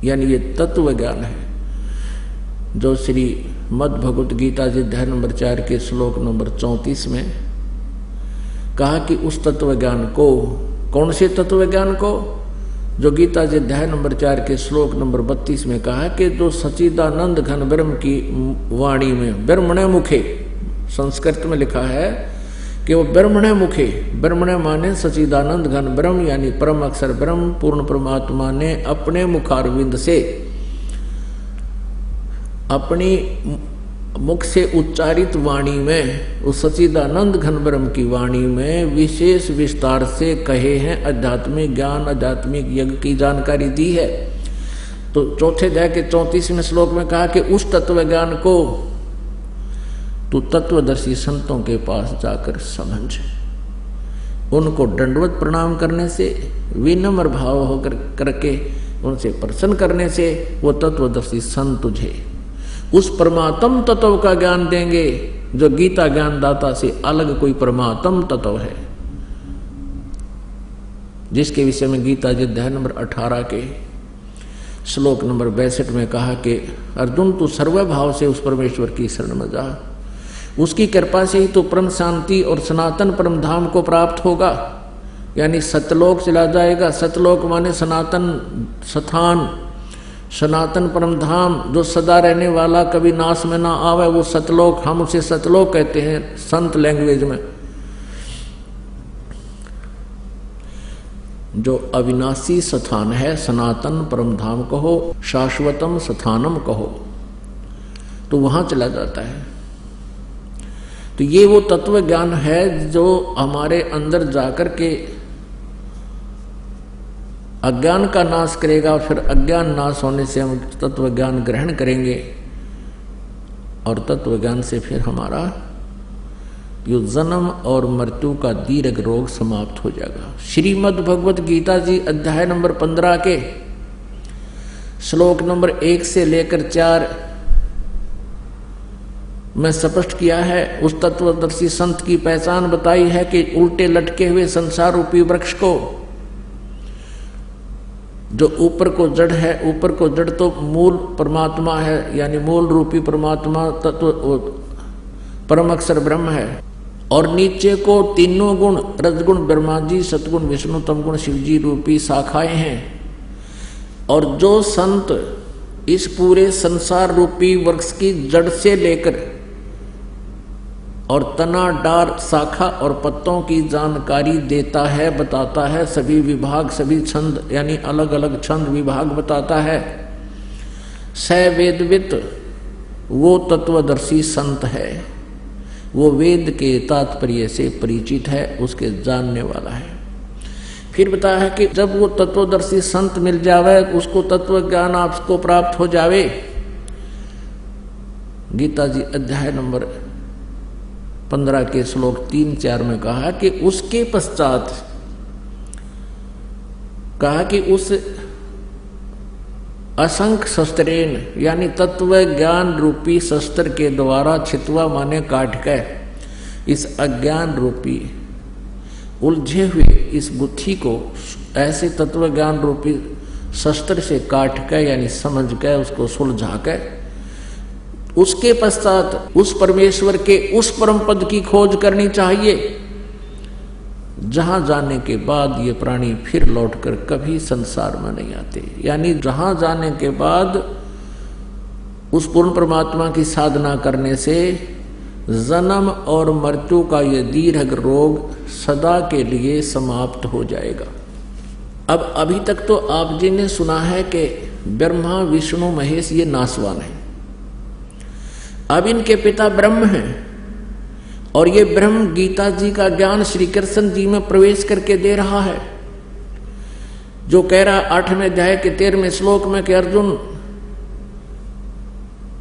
यानी ये तत्व ज्ञान है जो श्री मद भगवत गीता जी अध्याय नंबर 4 के श्लोक नंबर 34 में कहा कि उस तत्व ज्ञान को, कौन से तत्व ज्ञान को, जो गीता जी अध्याय नंबर 4 के श्लोक नंबर 32 में कहा कि जो सच्चिदानंद घन ब्रह्म की वाणी में, ब्रह्मणे मुखे संस्कृत में लिखा है कि वो ब्रह्मणे मुखे, ब्रह्मणे माने सच्चिदानंद घन ब्रह्म यानी परम अक्षर ब्रह्म पूर्ण परमात्मा ने अपने मुखारविंद से, अपनी मुख से उच्चारित वाणी में, उस सच्चिदानंद घन ब्रह्म की वाणी में विशेष विस्तार से कहे हैं आध्यात्मिक ज्ञान, आध्यात्मिक यज्ञ की जानकारी दी है। तो चौथे अध्याय के 34वें श्लोक में कहा कि उस तत्व ज्ञान को तू तत्वदर्शी संतों के पास जाकर समझ, उनको दंडवत प्रणाम करने से, विनम्र भाव होकर करके उनसे प्रसन्न करने से वो तत्वदर्शी संत तुझे उस परमात्म तत्व का ज्ञान देंगे जो गीता ज्ञानदाता से अलग कोई परमात्म तत्व है, जिसके विषय में गीता जी अध्याय नंबर 18 के श्लोक नंबर 62 में कहा कि अर्जुन तू सर्वभाव से उस परमेश्वर की शरण में जा, उसकी कृपा से ही तो परम शांति और सनातन परम धाम को प्राप्त होगा। यानी सतलोक चला जाएगा। सतलोक माने सनातन स्थान, सनातन परम धाम जो सदा रहने वाला, कभी नाश में ना आवे, वो सतलोक, हम उसे सतलोक कहते हैं संत लैंग्वेज में। जो अविनाशी स्थान है, सनातन परम धाम कहो, शाश्वतम स्थानम कहो, तो वहां चला जाता है। तो ये वो तत्व ज्ञान है जो हमारे अंदर जाकर के अज्ञान का नाश करेगा। फिर अज्ञान नाश होने से हम तत्व ज्ञान ग्रहण करेंगे और तत्व ज्ञान से फिर हमारा ये जन्म और मृत्यु का दीर्घ रोग समाप्त हो जाएगा। श्रीमद् भगवत गीता जी अध्याय नंबर 15 के श्लोक नंबर 1 से लेकर 4 में स्पष्ट किया है। उस तत्वदर्शी संत की पहचान बताई है कि उल्टे लटके हुए संसार रूपी वृक्ष को, जो ऊपर को जड़ है, ऊपर को जड़ तो मूल परमात्मा है, यानी मूल रूपी परमात्मा तत्व परम अक्षर ब्रह्म है, और नीचे को तीनों गुण रजगुण ब्रह्मा जी, सतगुण विष्णु, तमगुण शिव जी रूपी शाखाएं हैं। और जो संत इस पूरे संसार रूपी वृक्ष की जड़ से लेकर और तना, डार, शाखा और पत्तों की जानकारी देता है, बताता है, सभी विभाग, सभी छंद यानी अलग अलग छंद विभाग बताता है, स वेदवित वो तत्वदर्शी संत है। वो वेद के तात्पर्य से परिचित है, उसके जानने वाला है। फिर बताया है कि जब वो तत्वदर्शी संत मिल जावे, उसको तत्व ज्ञान आपको प्राप्त हो जावे। गीता जी अध्याय नंबर 15 के श्लोक 3-4 में कहा कि उसके पश्चात कहा कि उस असंख्य शस्त्रेन यानी तत्व ज्ञान रूपी शस्त्र के द्वारा छितवा माने काट कर इस अज्ञान रूपी उलझे हुए इस बुद्धि को ऐसे तत्व ज्ञान रूपी शस्त्र से काट कर यानी समझ कर उसको सुलझा कर उसके पश्चात उस परमेश्वर के उस परम पद की खोज करनी चाहिए, जहां जाने के बाद ये प्राणी फिर लौटकर कभी संसार में नहीं आते। यानी जहां जाने के बाद उस पूर्ण परमात्मा की साधना करने से जन्म और मृत्यु का ये दीर्घ रोग सदा के लिए समाप्त हो जाएगा। अब अभी तक तो आप जी ने सुना है कि ब्रह्मा विष्णु महेश ये नासवान है। अब इनके पिता ब्रह्म हैं और ये ब्रह्म गीता जी का ज्ञान श्री कृष्ण जी में प्रवेश करके दे रहा है, जो कह रहा 8वें अध्याय के 13वें श्लोक में कि अर्जुन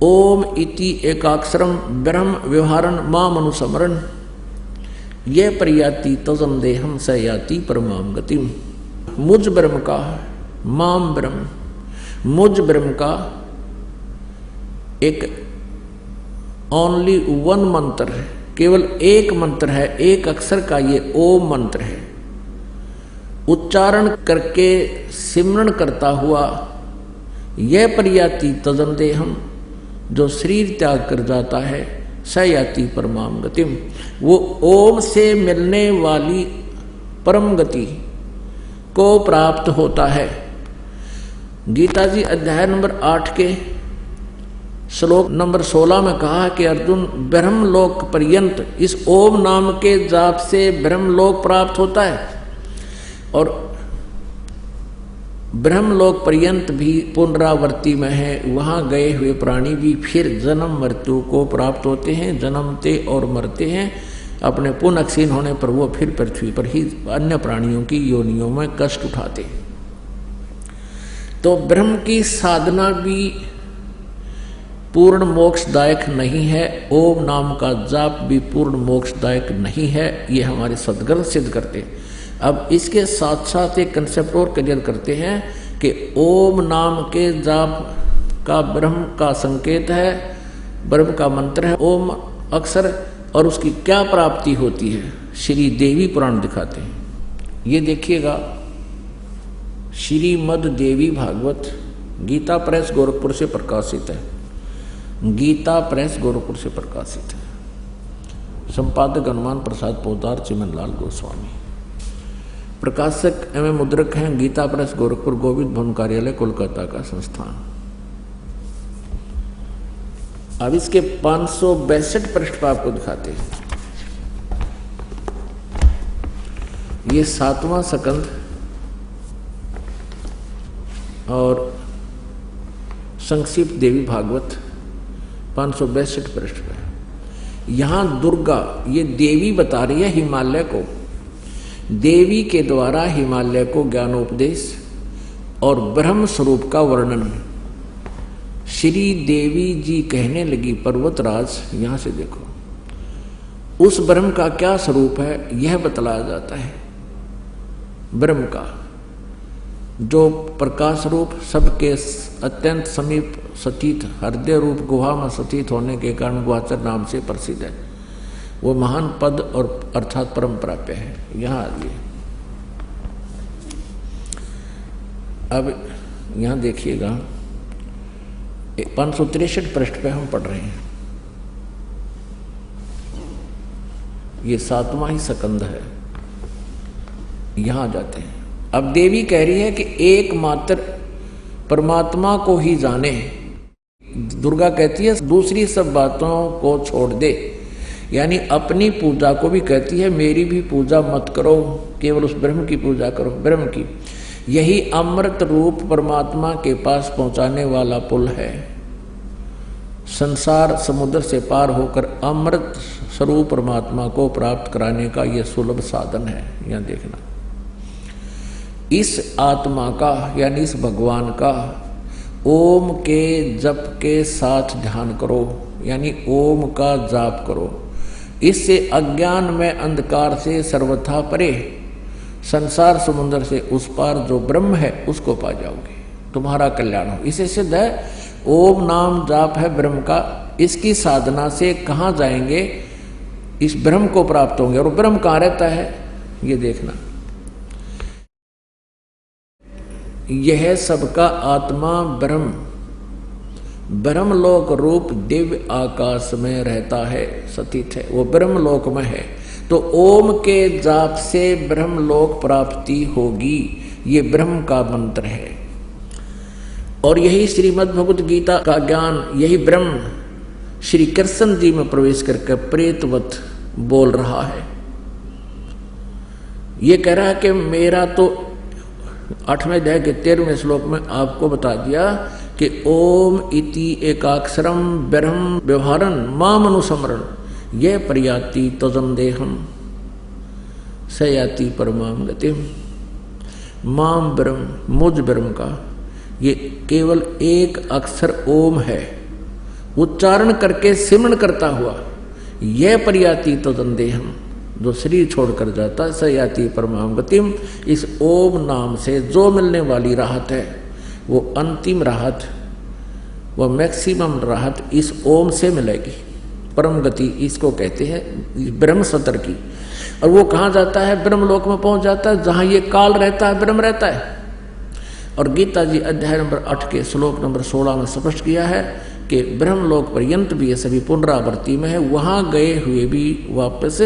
ओम इति एकाक्षरम ब्रह्म व्यवहारन माम अनुस्मरन् ये प्रयाति तजम देहम स याति परमाम गतिम। मुझ ब्रह्म का, माम ब्रह्म, मुझ ब्रह्म का एक ओनली वन मंत्र है, केवल एक मंत्र है, एक अक्षर का ये ओम मंत्र है। उच्चारण करके सिमरण करता हुआ यह प्रयाति तजन देहम, जो शरीर त्याग कर जाता है, सयाति परमाम गतिम, वो ओम से मिलने वाली परम गति को प्राप्त होता है। गीता जी अध्याय नंबर 8 के श्लोक नंबर 16 में कहा कि अर्जुन ब्रह्मलोक पर्यंत इस ओम नाम के जाप से ब्रह्मलोक प्राप्त होता है, और ब्रह्मलोक पर्यंत भी पुनरावृत्ति में है। वहां गए हुए प्राणी भी फिर जन्म मृत्यु को प्राप्त होते हैं, जन्मते और मरते हैं। अपने पुनः क्षीण होने पर वो फिर पृथ्वी पर ही अन्य प्राणियों की योनियों में कष्ट उठाते हैं। तो ब्रह्म की साधना भी पूर्ण मोक्षदायक नहीं है, ओम नाम का जाप भी पूर्ण मोक्षदायक नहीं है, ये हमारे सदग्रंथ सिद्ध करते हैं। अब इसके साथ साथ एक कंसेप्ट और क्लियर करते हैं कि ओम नाम के जाप का ब्रह्म का संकेत है, ब्रह्म का मंत्र है ओम अक्षर, और उसकी क्या प्राप्ति होती है श्री देवी पुराण दिखाते हैं। ये देखिएगा श्रीमद् देवी भागवत गीता प्रेस गोरखपुर से प्रकाशित है, गीता प्रेस गोरखपुर से प्रकाशित है। संपादक हनुमान प्रसाद पोदार, चिमनलाल गोस्वामी। प्रकाशक एवं मुद्रक हैं गीता प्रेस गोरखपुर, गोविंद भवन कार्यालय कोलकाता का संस्थान। अब इसके 562 पृष्ठ पर आपको दिखाते हैं। ये 7वां स्कंद और संक्षिप्त देवी भागवत 562 पृष्ठ पे। यहां दुर्गा ये देवी बता रही है हिमालय को, देवी के द्वारा हिमालय को ज्ञानोपदेश और ब्रह्म स्वरूप का वर्णन श्री देवी जी कहने लगी। पर्वतराज, यहां से देखो, उस ब्रह्म का क्या स्वरूप है यह बतलाया जाता है। ब्रह्म का जो प्रकाश रूप सबके अत्यंत समीप सतीत हृदय रूप गुहा में सतीत होने के कारण गुहाचर नाम से प्रसिद्ध है, वो महान पद और अर्थात परम प्राप्य है। यहाँ आइए, अब यहाँ देखिएगा 563 पृष्ठ पे हम पढ़ रहे हैं। ये 7वां ही स्कंद है। यहां जाते हैं। अब देवी कह रही है कि एकमात्र परमात्मा को ही जाने। दुर्गा कहती है दूसरी सब बातों को छोड़ दे, यानी अपनी पूजा को भी कहती है मेरी भी पूजा मत करो, केवल उस ब्रह्म की पूजा करो, ब्रह्म की। यही अमृत रूप परमात्मा के पास पहुंचाने वाला पुल है। संसार समुद्र से पार होकर अमृत स्वरूप परमात्मा को प्राप्त कराने का यह सुलभ साधन है। यहां देखना, इस आत्मा का यानी इस भगवान का ओम के जप के साथ ध्यान करो, यानी ओम का जाप करो। इससे अज्ञान में अंधकार से सर्वथा परे संसार समुद्र से उस पार जो ब्रह्म है उसको पा जाओगे, तुम्हारा कल्याण हो। इसे सिद्ध है ओम नाम जाप है ब्रह्म का, इसकी साधना से कहाँ जाएंगे, इस ब्रह्म को प्राप्त होंगे। और ब्रह्म कहाँ रहता है ये देखना, यह सबका आत्मा ब्रह्म ब्रह्मलोक रूप दिव्य आकाश में रहता है, सतीत है, वो ब्रह्मलोक में है। तो ओम के जाप से ब्रह्मलोक प्राप्ति होगी, ये ब्रह्म का मंत्र है। और यही श्रीमद् भगवत गीता का ज्ञान, यही ब्रह्म श्री कृष्ण जी में प्रवेश करके प्रेतवत बोल रहा है। ये कह रहा है कि मेरा तो 8वें अध्याय के 13वें श्लोक में आपको बता दिया कि ओम इति एकाक्षरम ब्रह्म व्यवहारन माम अनुसमरण ये प्रयाति तजम देहम सयाति परमाम गतिम। माम ब्रह्म मुझ ब्रह्म का ये केवल एक अक्षर ओम है, उच्चारण करके सिमरण करता हुआ यह प्रयाति तजम देहम, जो शरीर छोड़कर जाता है, सयाति परमाम गतिम। इस ओम नाम से जो मिलने वाली राहत है वो अंतिम राहत, वो मैक्सिमम राहत इस ओम से मिलेगी। परम गति इसको कहते हैं ब्रह्म सतर की। और वो कहाँ जाता है, ब्रह्मलोक में पहुंच जाता है जहां ये काल रहता है, ब्रह्म रहता है। और गीता जी अध्याय नंबर 8 के श्लोक नंबर 16 में स्पष्ट किया है कि ब्रह्मलोक पर्यंत भी ये सभी पुनरावृत्ति में है, वहां गए हुए भी वापस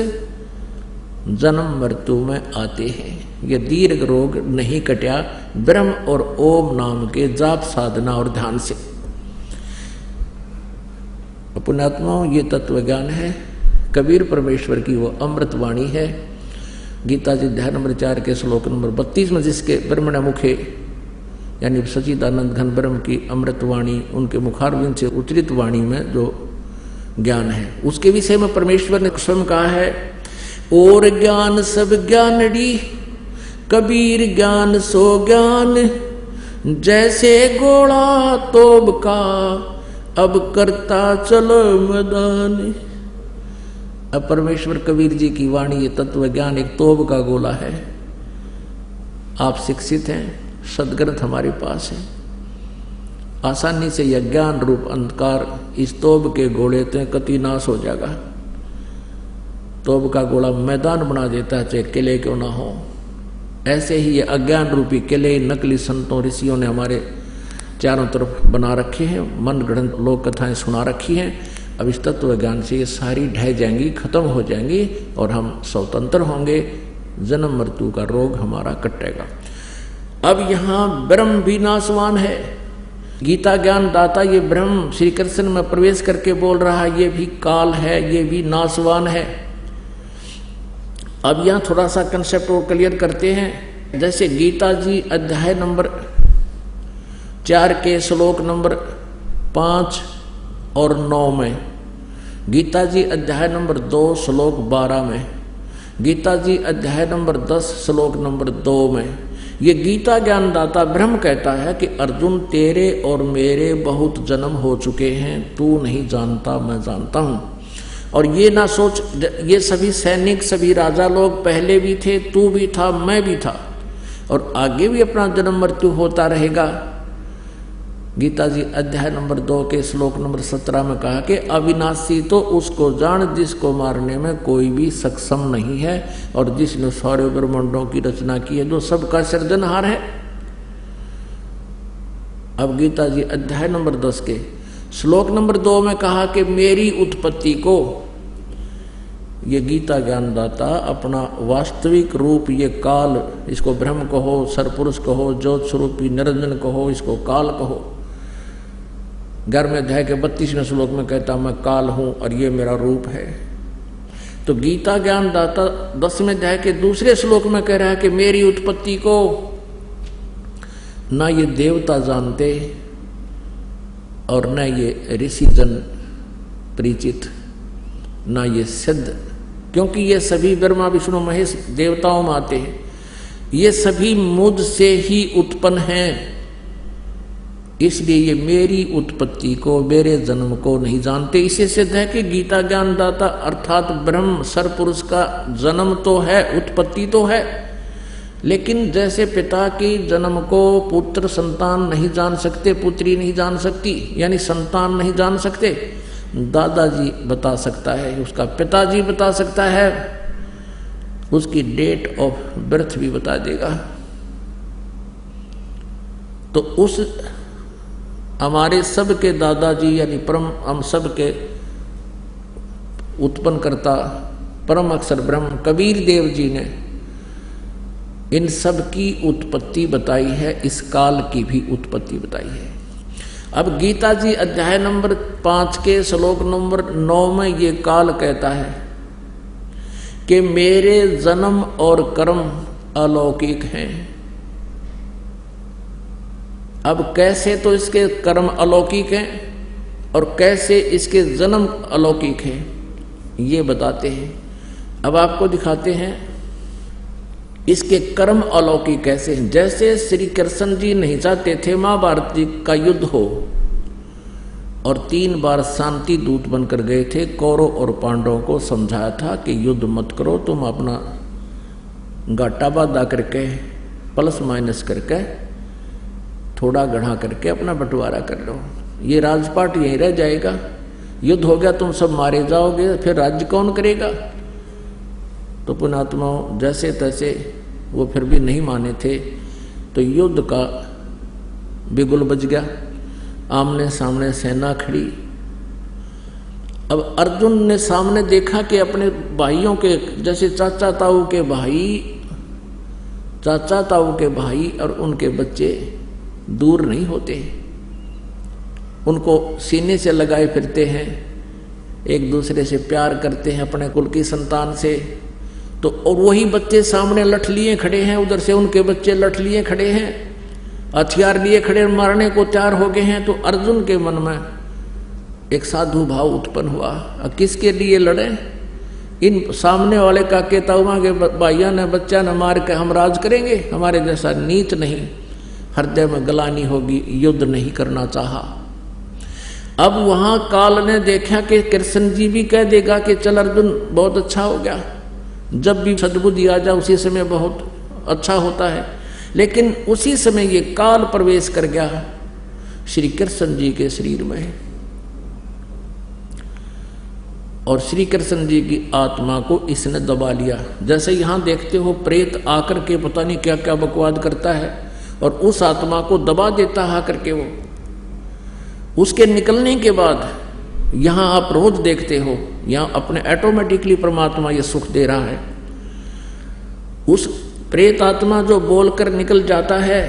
जन्म मृत्यु में आते हैं। ये दीर्घ रोग नहीं कटा ब्रह्म और ओम नाम के जाप साधना और ध्यान से। पुण्यात्माओं, ये तत्व ज्ञान है, कबीर परमेश्वर की वो अमृत वाणी है। गीता जी अध्याय नंबर 4 के श्लोक नंबर 32 में जिसके ब्रह्मण मुखे यानी सच्चिदानंद घन ब्रह्म की अमृत वाणी, उनके मुखारविंद से उच्चरित वाणी में जो ज्ञान है उसके विषय में परमेश्वर ने स्वयं कहा है, और ज्ञान सब ज्ञानड़ी कबीर ज्ञान सो ज्ञान, जैसे गोला तोब का अब करता चलो मैदान। अब परमेश्वर कबीर जी की वाणी, ये तत्व ज्ञान एक तोब का गोला है। आप शिक्षित हैं, सदग्रंथ हमारे पास है, आसानी से यह ज्ञान रूप अंधकार इस तोब के गोले से कति नाश हो जाएगा। तोब का गोला मैदान बना देता है, चाहे किले क्यों ना हो। ऐसे ही ये अज्ञान रूपी किले नकली संतों ऋषियों ने हमारे चारों तरफ बना रखे हैं, मन गढ़ंत लोक कथाएं सुना रखी हैं। अब इस तत्व ज्ञान से ये सारी ढह जाएंगी, खत्म हो जाएंगी और हम स्वतंत्र होंगे, जन्म मृत्यु का रोग हमारा कटेगा। अब यहाँ ब्रह्म भी नाशवान है। गीता ज्ञान दाता ये ब्रह्म श्री कृष्ण में प्रवेश करके बोल रहा है, ये भी काल है, ये भी नाशवान है। अब यहाँ थोड़ा सा कंसेप्ट और क्लियर करते हैं। जैसे गीता जी अध्याय नंबर 4 के श्लोक नंबर 5 और 9 में, गीता जी अध्याय नंबर 2 श्लोक 12 में, गीता जी अध्याय नंबर 10 श्लोक नंबर 2 में, ये गीता ज्ञानदाता ब्रह्म कहता है कि अर्जुन तेरे और मेरे बहुत जन्म हो चुके हैं, तू नहीं जानता मैं जानता हूँ। और ये ना सोच, ये सभी सैनिक, सभी राजा लोग पहले भी थे, तू भी था, मैं भी था, और आगे भी अपना जन्म मृत्यु होता रहेगा। गीता जी अध्याय नंबर 2 के श्लोक नंबर 17 में कहा कि अविनाशी तो उसको जान जिसको मारने में कोई भी सक्षम नहीं है, और जिसने सारे ब्रह्मांडों की रचना की है, जो सबका सृजनहार है। अब गीता जी अध्याय नंबर 10 के श्लोक नंबर 2 में कहा कि मेरी उत्पत्ति को ये गीता ज्ञानदाता अपना वास्तविक रूप, ये काल, इसको ब्रह्म कहो, सरपुरुष कहो, ज्योत स्वरूपी निरंजन कहो, इसको काल कहो। 11वें अध्याय के 32वें श्लोक में कहता मैं काल हूं और ये मेरा रूप है। तो गीता ज्ञानदाता 10वें अध्याय के दूसरे श्लोक में कह रहा है कि मेरी उत्पत्ति को ना ये देवता जानते और न ये ऋषिजन परिचित, ना ये सिद्ध, क्योंकि ये सभी ब्रह्मा विष्णु महेश देवताओं में आते हैं, ये सभी मुझ से ही उत्पन्न हैं। इसलिए ये मेरी उत्पत्ति को, मेरे जन्म को नहीं जानते। इसे सिद्ध है कि गीता ज्ञानदाता अर्थात ब्रह्म सरपुरुष का जन्म तो है, उत्पत्ति तो है, लेकिन जैसे पिता की जन्म को पुत्र संतान नहीं जान सकते, पुत्री नहीं जान सकती, यानी संतान नहीं जान सकते, दादाजी बता सकता है, उसका पिताजी बता सकता है, उसकी डेट ऑफ बर्थ भी बता देगा। तो उस हमारे सब के दादाजी यानी परम, हम सब के उत्पन्न करता परम अक्षर ब्रह्म कबीर देव जी ने इन सब की उत्पत्ति बताई है, इस काल की भी उत्पत्ति बताई है। अब गीता जी अध्याय नंबर 5 के श्लोक नंबर 9 में ये काल कहता है कि मेरे जन्म और कर्म अलौकिक हैं। अब कैसे तो इसके कर्म अलौकिक हैं और कैसे इसके जन्म अलौकिक हैं, ये बताते हैं। अब आपको दिखाते हैं इसके कर्म अलौकिक कैसे हैं। जैसे श्री कृष्ण जी नहीं चाहते थे महाभारत का युद्ध हो, और 3 बार शांति दूत बनकर गए थे, कौरव और पांडवों को समझाया था कि युद्ध मत करो, तुम अपना घाटा बाधा करके प्लस माइनस करके थोड़ा गढ़ा करके अपना बंटवारा कर लो, ये राजपाट यहीं रह जाएगा, युद्ध हो गया तुम सब मारे जाओगे, फिर राज्य कौन करेगा। तो पुण्यात्माओं जैसे तैसे वो फिर भी नहीं माने थे, तो युद्ध का बिगुल बज गया, आमने सामने सेना खड़ी। अब अर्जुन ने सामने देखा कि अपने भाइयों के, जैसे चाचा ताऊ के भाई, चाचा ताऊ के भाई और उनके बच्चे दूर नहीं होते, उनको सीने से लगाए फिरते हैं, एक दूसरे से प्यार करते हैं अपने कुल की संतान से। तो और वही बच्चे सामने लठ लिए खड़े हैं, उधर से उनके बच्चे लठ लिए खड़े हैं, हथियार लिए खड़े, मारने को तैयार हो गए हैं। तो अर्जुन के मन में एक साधु भाव उत्पन्न हुआ, किसके लिए लड़े, इन सामने वाले काके ताऊमा के भाइयों ने बच्चा ने मार के हम राज करेंगे, हमारे जैसा नीच नहीं, हृदय में गलानी होगी, युद्ध नहीं करना चाहा। अब वहां काल ने देखा कि कृष्ण जी भी कह देगा कि चल अर्जुन बहुत अच्छा हो गया, जब भी सद्बुद्धि आ जाए उसी समय बहुत अच्छा होता है। लेकिन उसी समय ये काल प्रवेश कर गया श्री कृष्ण जी के शरीर में, और श्री कृष्ण जी की आत्मा को इसने दबा लिया। जैसे यहां देखते हो प्रेत आकर के पता नहीं क्या क्या बकवाद करता है और उस आत्मा को दबा देता है आकर के वो। उसके निकलने के बाद यहां आप रोज देखते हो, यहां अपने ऑटोमेटिकली परमात्मा ये सुख दे रहा है। उस प्रेत आत्मा जो बोलकर निकल जाता है,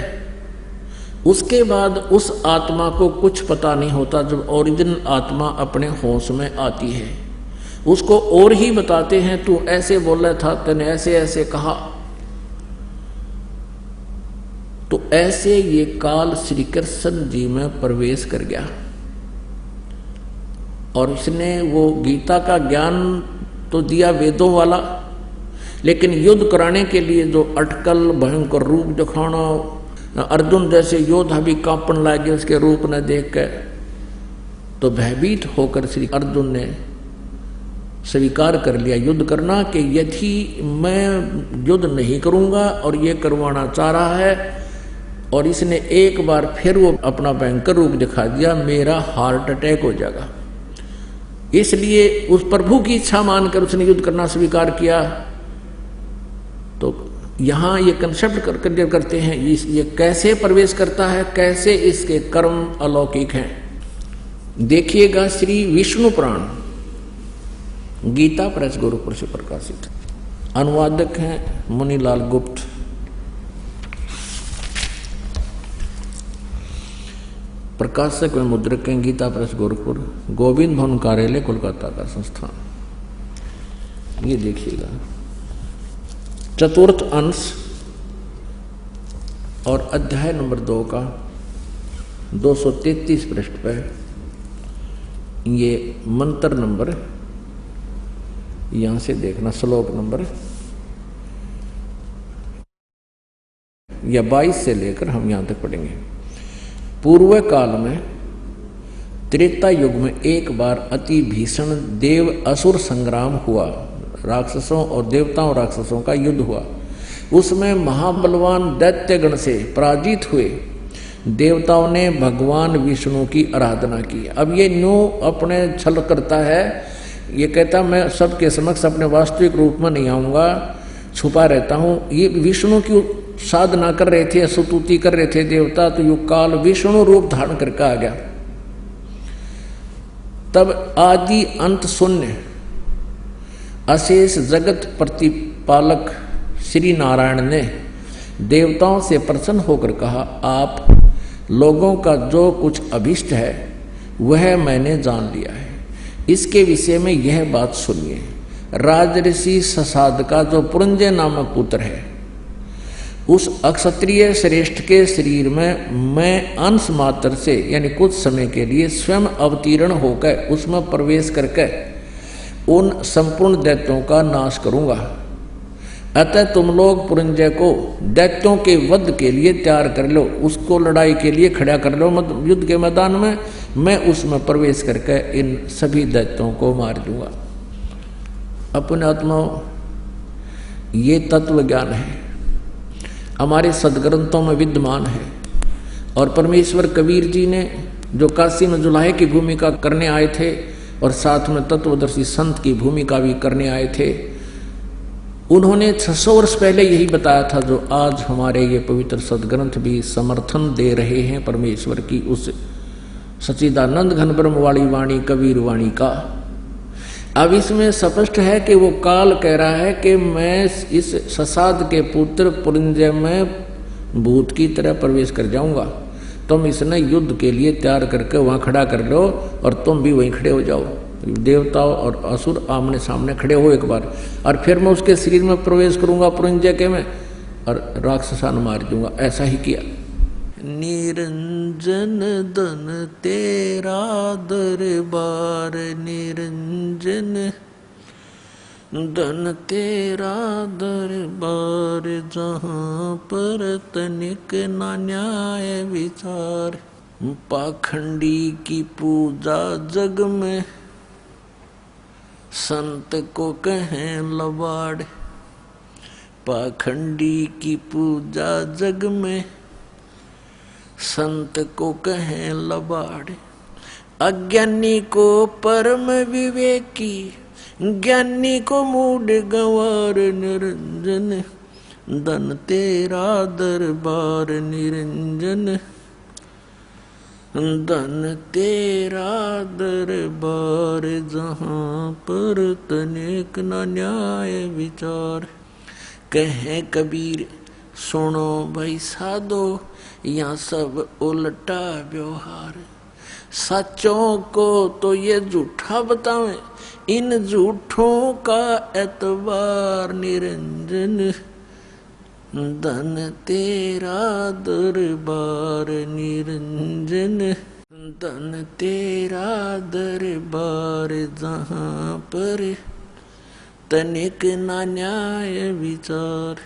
उसके बाद उस आत्मा को कुछ पता नहीं होता। जब ओरिजिनल आत्मा अपने होश में आती है, उसको और ही बताते हैं, तू ऐसे बोला था, तूने ऐसे ऐसे कहा। तो ऐसे ये काल श्री कृष्ण जी में प्रवेश कर गया, और इसने वो गीता का ज्ञान तो दिया वेदों वाला, लेकिन युद्ध कराने के लिए जो अटकल भयंकर रूप दिखाना, अर्जुन जैसे योद्धा भी कांपन लगे उसके रूप ने देख कर, तो भयभीत होकर श्री अर्जुन ने स्वीकार कर लिया युद्ध करना कि यदि मैं युद्ध नहीं करूंगा और ये करवाना चाह रहा है और इसने एक बार फिर वो अपना भयंकर रूप दिखा दिया, मेरा हार्ट अटैक हो जाएगा। इसलिए उस प्रभु की इच्छा मानकर उसने युद्ध करना स्वीकार किया। तो यहाँ ये कंसेप्ट क्लियर करते हैं ये कैसे प्रवेश करता है, कैसे इसके कर्म अलौकिक हैं। देखिएगा श्री विष्णु पुराण गीता प्रेस गोरखपुर से प्रकाशित, अनुवादक हैं मुनीलाल गुप्त। प्रकाशक व मुद्रक हैं गीता प्रेस गोरखपुर, गोविंद भवन कार्यालय कोलकाता का संस्थान। ये देखिएगा चतुर्थ अंश और अध्याय नंबर 2 का 233 पृष्ठ पर ये मंत्र नंबर, यहां से देखना श्लोक नंबर या 22 से लेकर हम यहां तक पढ़ेंगे। पूर्व काल में त्रेता युग में एक बार अति भीषण देव असुर संग्राम हुआ। राक्षसों और देवताओं राक्षसों का युद्ध हुआ। उसमें महाबलवान दैत्यगण से पराजित हुए देवताओं ने भगवान विष्णु की आराधना की। अब ये न्यू अपने छल करता है, ये कहता मैं सबके समक्ष अपने वास्तविक रूप में नहीं आऊंगा, छुपा रहता हूं। ये विष्णु की साधना कर रहे थे, स्तुति कर रहे थे देवता, तो युग काल विष्णु रूप धारण करके आ गया। तब आदि अंत शून्य अशेष जगत प्रतिपालक श्री नारायण ने देवताओं से प्रसन्न होकर कहा, आप लोगों का जो कुछ अभिष्ट है वह मैंने जान लिया है। इसके विषय में यह बात सुनिए। राजऋषि ससाद का जो पुरंजय नामक पुत्र है, उस अक्षत्रिय श्रेष्ठ के शरीर में मैं अंश मात्र से यानी कुछ समय के लिए स्वयं अवतीर्ण होकर उसमें प्रवेश करके उन संपूर्ण दैत्यों का नाश करूंगा। अतः तुम लोग पुरंजय को दैत्यों के वध के लिए तैयार कर लो, उसको लड़ाई के लिए खड़ा कर लो युद्ध के मैदान में। मैं उसमें प्रवेश करके इन सभी दैत्यों को मार दूंगा। अपने आत्मा ये तत्व ज्ञान है, हमारे सदग्रंथों में विद्यमान है। और परमेश्वर कबीर जी ने जो काशी में जुलाहे की भूमिका करने आए थे और साथ में तत्वदर्शी संत की भूमिका भी करने आए थे, उन्होंने 600 वर्ष पहले यही बताया था जो आज हमारे ये पवित्र सदग्रंथ भी समर्थन दे रहे हैं परमेश्वर की उस सच्चिदानंद घन ब्रह्म वाली वाणी कबीर वाणी का। अब इसमें स्पष्ट है कि वो काल कह रहा है कि मैं इस ससाद के पुत्र पुरंजय में भूत की तरह प्रवेश कर जाऊंगा, तुम इसने युद्ध के लिए तैयार करके वहां खड़ा कर लो और तुम भी वहीं खड़े हो जाओ। देवताओं और असुर आमने सामने खड़े हो एक बार, और फिर मैं उसके शरीर में प्रवेश करूंगा पुरंजय के में और राक्षसान मार दूंगा। ऐसा ही किया। निरंजन धन तेरा दरबार, निरंजन धन तेरा दरबार, जहाँ पर तनिक ना न्याय विचार। पाखंडी की पूजा जग में संत को कहें लबाड़। पाखंडी की पूजा जग में संत को कहें लबाड़। अज्ञानी को परम विवेकी, ज्ञानी को मूढ़ गंवार। निरंजन धन तेरा दरबार, निरंजन धन तेरा दरबार, जहाँ पर तनिक न न्याय विचार। कहे कबीर सुनो भाई साधो, यहाँ सब उल्टा व्यवहार। सच्चों को तो ये झूठा बतावे, इन झूठों का एतबार। निरंजन धन तेरा दरबार, निरंजन धन तेरा दरबार, जहाँ पर तनिक ना न्याय विचार।